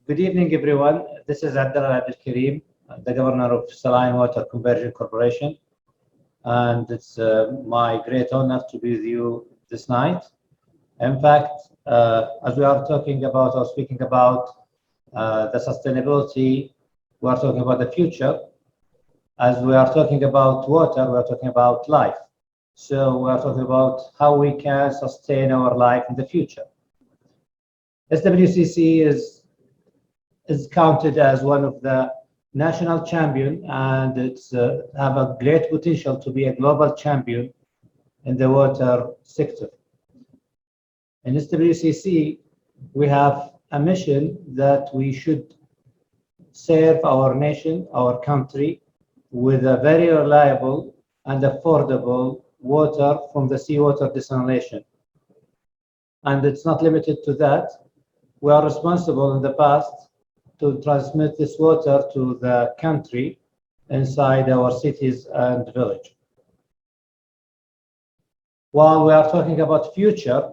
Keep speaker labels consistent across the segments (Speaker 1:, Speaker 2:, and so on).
Speaker 1: Good evening, everyone. This is Al-Abdulkareem, the governor of Saline Water Conversion Corporation, and it's my great honor to be with you this night. In fact, as we are talking about or speaking about the sustainability, we are talking about the future. As we are talking about water, we are talking about life. So we are talking about how we can sustain our life in the future. SWCC is counted as one of the national champion, and it's have a great potential to be a global champion in the water sector. In SWCC, we have a mission that we should serve our nation, our country, with a very reliable and affordable water from the seawater desalination. And it's not limited to that. We are responsible in the past to transmit this water to the country inside our cities and village. While we are talking about future,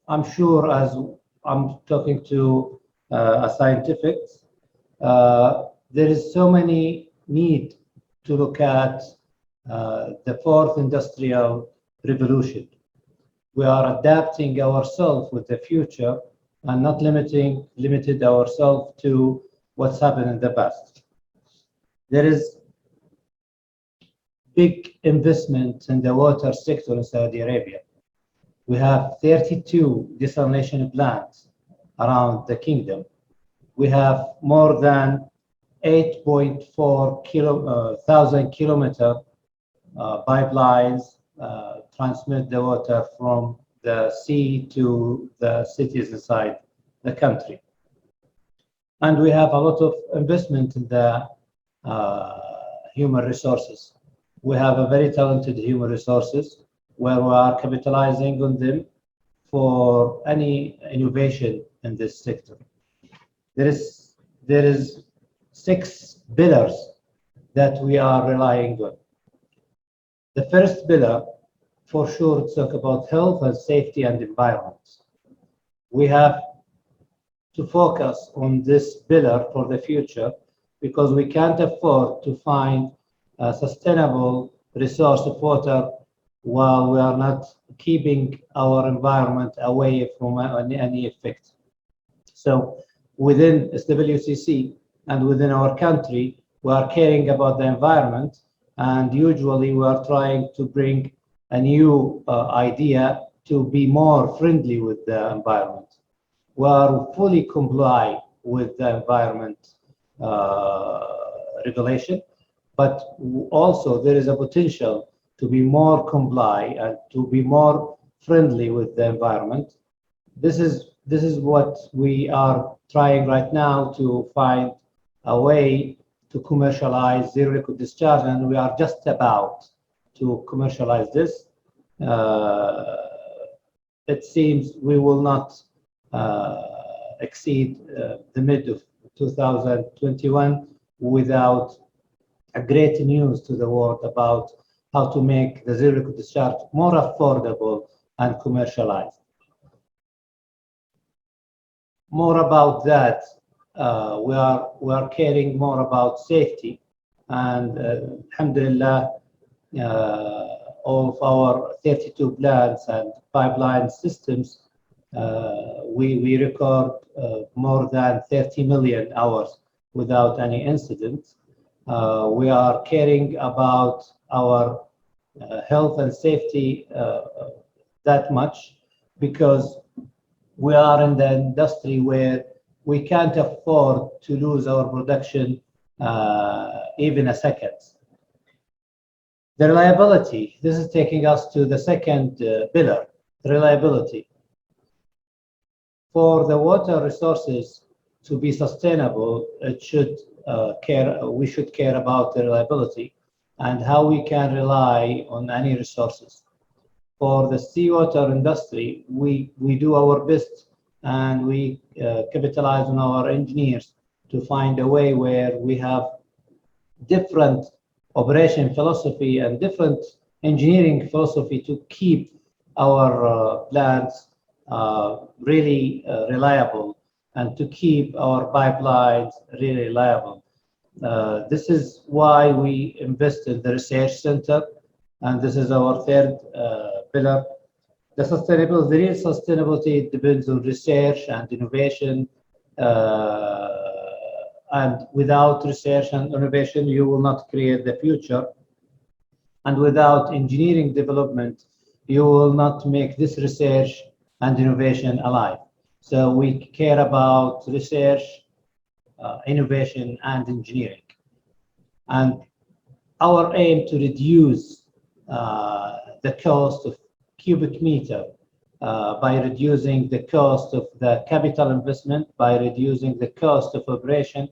Speaker 1: I'm sure as I'm talking to a scientific, there is so many need to look at the fourth industrial revolution. We are adapting ourselves with the future and not limited ourselves to what's happened in the past. There is big investment in the water sector in Saudi Arabia. We have 32 desalination plants around the kingdom. We have more than 8.4 thousand kilometer pipelines transmit the water from the sea to the cities inside the country. And we have a lot of investment in the human resources. We have a very talented human resources where we are capitalizing on them for any innovation in this sector. There is 6 pillars that we are relying on. The first pillar, for sure, talk about health and safety and environment. We have to focus on this pillar for the future because we can't afford to find a sustainable resource of water while we are not keeping our environment away from any effect. So within SWCC and within our country, we are caring about the environment, and usually we are trying to bring a new idea to be more friendly with the environment. We are fully comply with the environment regulation, but also there is a potential to be more comply and to be more friendly with the environment. This is what we are trying right now to find a way to commercialize zero liquid discharge, and we are just about to commercialize this. It seems we will not exceed the mid of 2021 without a great news to the world about how to make the zero liquid discharge more affordable and commercialized. More about that, we are caring more about safety, and alhamdulillah, all of our 32 plants and pipeline systems, we record more than 30 million hours without any incident. We are caring about our health and safety that much because we are in the industry where we can't afford to lose our production even a second. The reliability, this is taking us to the second pillar, reliability. For the water resources to be sustainable, we should care about the reliability and how we can rely on any resources. For the seawater industry, we do our best and we capitalize on our engineers to find a way where we have different operation philosophy and different engineering philosophy to keep our plants really reliable and to keep our pipelines really reliable. This is why we invest in the research center, and this is our third pillar. The real sustainability depends on research and innovation. And without research and innovation, you will not create the future. And without engineering development, you will not make this research and innovation alive. So we care about research, innovation, and engineering. And our aim to reduce the cost of cubic meter by reducing the cost of the capital investment, by reducing the cost of operation,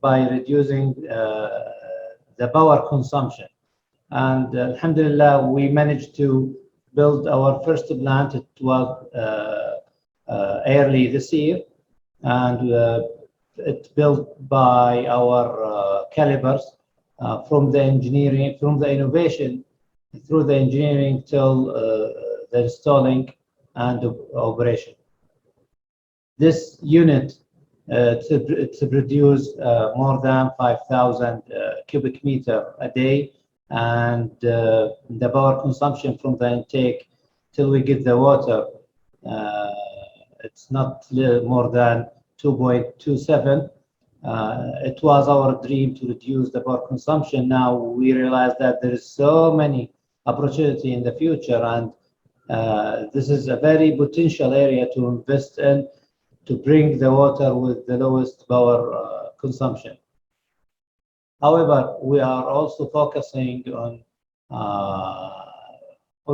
Speaker 1: by reducing the power consumption. And alhamdulillah, we managed to build our first plant. It was early this year, and it's built by our calibers from the engineering, from the innovation, through the engineering till the installing and the operation. This unit to produce more than 5,000 cubic meter a day, and the power consumption from the intake till we get the water, it's not more than 2.27. It was our dream to reduce the power consumption. Now we realize that there is so many opportunity in the future, and this is a very potential area to invest in, to bring the water with the lowest power consumption. However, we are also focusing on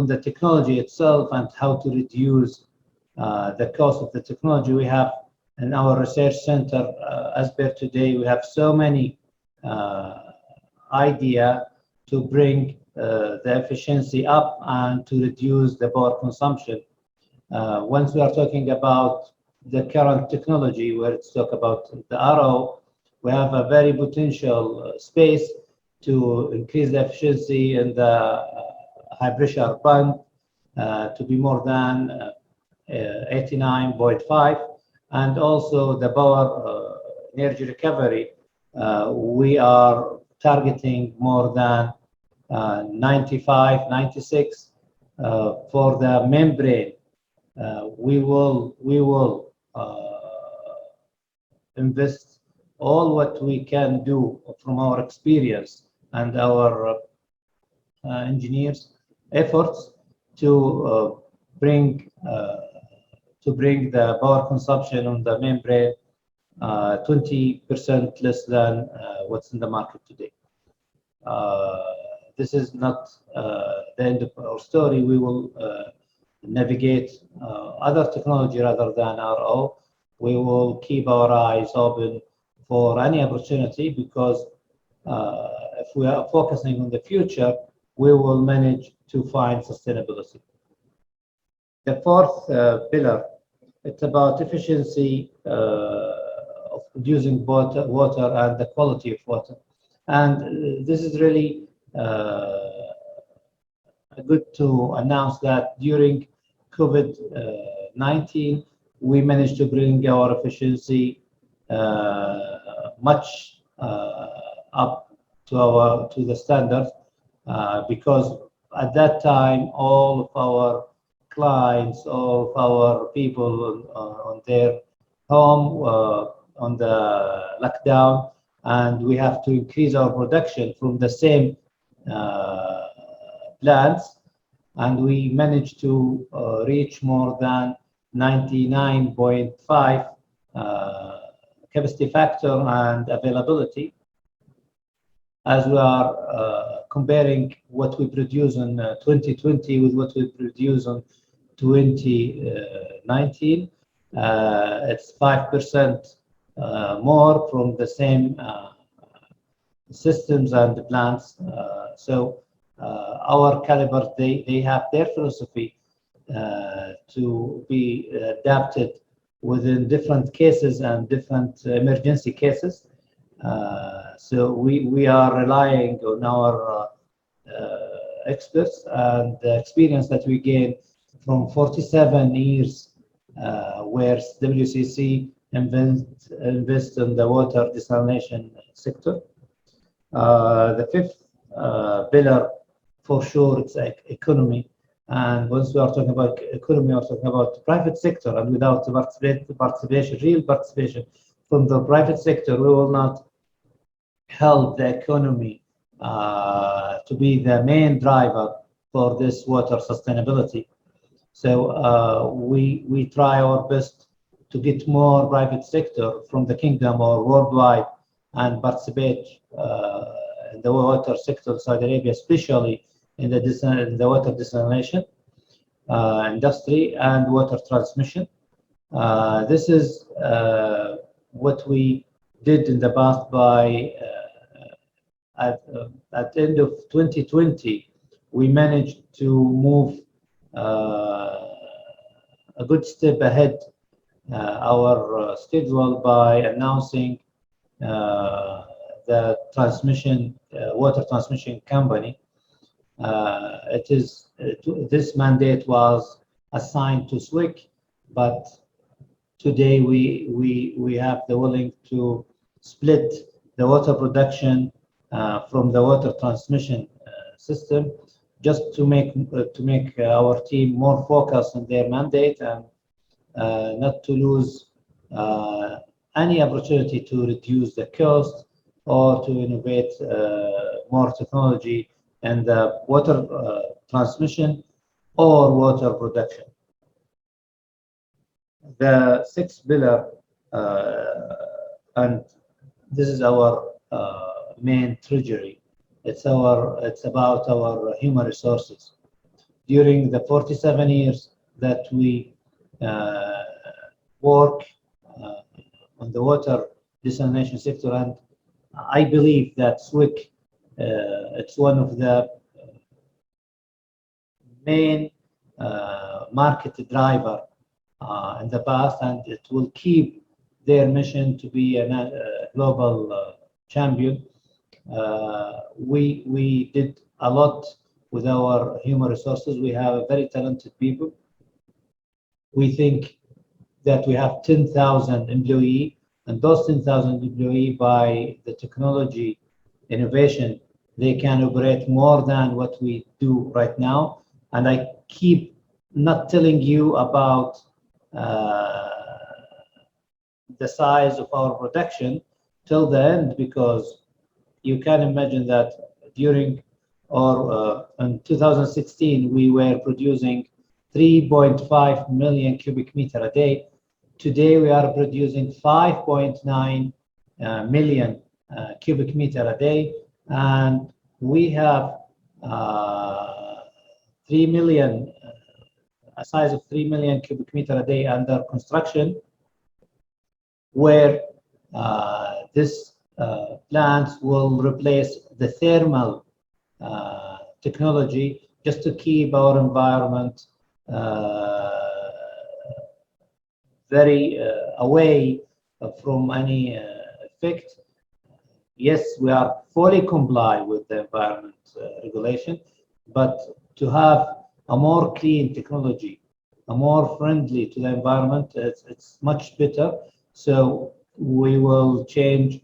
Speaker 1: the technology itself and how to reduce the cost of the technology. We have in our research center, as per today, we have so many ideas to bring the efficiency up and to reduce the power consumption. Once we are talking about the current technology, where it's talk about the RO, we have a very potential space to increase the efficiency in the high pressure pump to be more than 89.5, and also the power energy recovery. We are targeting more than 95, 96 for the membrane. We will invest all what we can do from our experience and our engineers' efforts to bring the power consumption on the membrane 20% less than what's in the market today. This is not the end of our story. We will navigate other technology rather than RO. We will keep our eyes open for any opportunity, because if we are focusing on the future, we will manage to find sustainability. The fourth pillar, it's about efficiency of producing water and the quality of water. And this is really good to announce that during COVID-19, we managed to bring our efficiency much up to the standards, because at that time all of our clients, all of our people on their home on the lockdown, and we have to increase our production from the same plants, and we managed to reach more than 99.5 capacity factor and availability. As we are comparing what we produce in 2020 with what we produce in 2019, it's 5% more from the same systems and the plants. So our caliber, they have their philosophy to be adapted within different cases and different emergency cases. So we are relying on our experts and the experience that we gain from 47 years, where SWCC invest in the water desalination sector. The fifth pillar, for sure, it's like economy. And once we are talking about economy, we are talking about private sector, and without the participation, real participation from the private sector, we will not help the economy to be the main driver for this water sustainability. So we try our best to get more private sector from the kingdom or worldwide and participate in the water sector in Saudi Arabia, especially in the water desalination industry and water transmission. This is what we did in the past. By at the end of 2020, we managed to move a good step ahead our schedule by announcing the water transmission company. This mandate was assigned to SWCC, but today we have the willing to split the water production from the water transmission system, just to make our team more focused on their mandate and not to lose any opportunity to reduce the cost or to innovate more technology in the water transmission or water production. The sixth pillar, and this is our main treasury. It's about our human resources. During the 47 years that we work on the water desalination sector, and I believe that SWCC it's one of the main market driver in the past, and it will keep their mission to be a global champion. We did a lot with our human resources. We have very talented people. We think that we have 10,000 employees, and those 10,000 employees, by the technology innovation, they can operate more than what we do right now. And I keep not telling you about the size of our production till the end, because you can imagine that during or in 2016 we were producing 3.5 million cubic meter a day. Today we are producing 5.9 million cubic meter a day, and we have 3 million, a size of 3 million cubic meter a day under construction, where this plant will replace the thermal technology, just to keep our environment very away from any effect. Yes, we are fully comply with the environment regulation, but to have a more clean technology, a more friendly to the environment, it's much better. So we will shift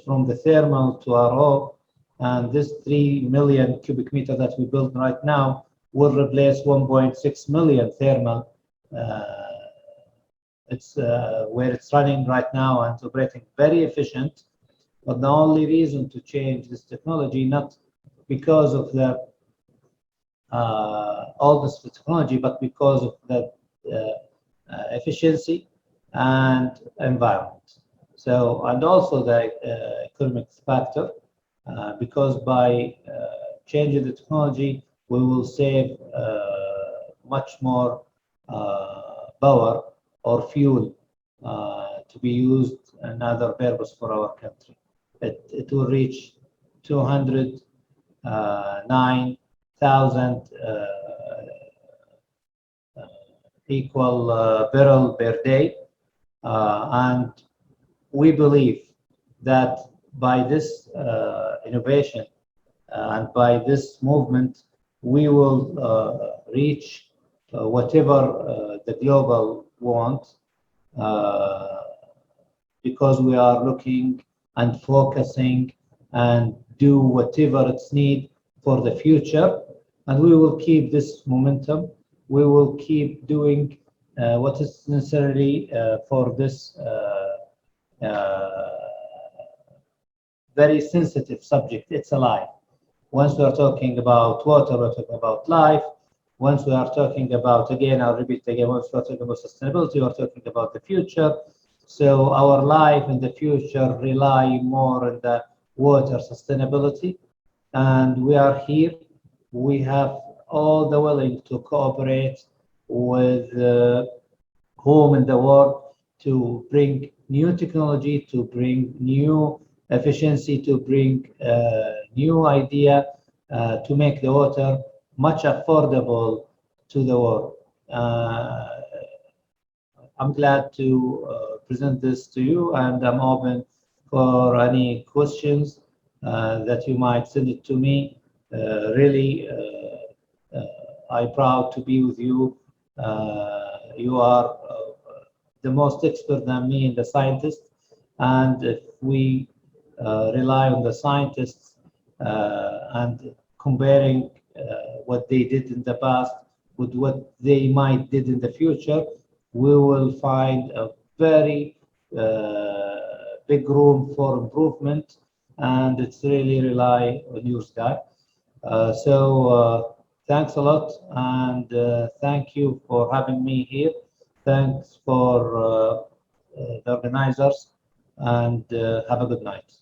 Speaker 1: from the thermal to RO, and this 3 million cubic meter that we build right now will replace 1.6 million thermal. It's where it's running right now and operating very efficient. But the only reason to change this technology, not because of the all this technology, but because of the efficiency and environment. So, and also the economic factor, because by changing the technology, we will save much more power or fuel to be used another purpose for our country. It will reach 209,000 equal barrel per day, and we believe that by this innovation and by this movement, we will reach whatever the global wants because we are looking and focusing and do whatever it's need for the future, and we will keep this momentum. We will keep doing what is necessary for this very sensitive subject. It's alive. Once we are talking about water, we're talking about life. Once we are talking about, again, I'll repeat again, once we're talking about sustainability, we're talking about the future. So our life in the future rely more on the water sustainability. And we are here. We have all the willing to cooperate with home in the world to bring new technology, to bring new efficiency, to bring new idea to make the water much affordable to the world. I'm glad to present this to you, and I'm open for any questions that you might send it to me. Really, I'm proud to be with you. You are the most expert than me in the scientist, and if we rely on the scientists and comparing what they did in the past with what they might did in the future, we will find a very big room for improvement, and it's really rely on you, Sky. Thanks a lot, and thank you for having me here. Thanks for the organizers, and have a good night.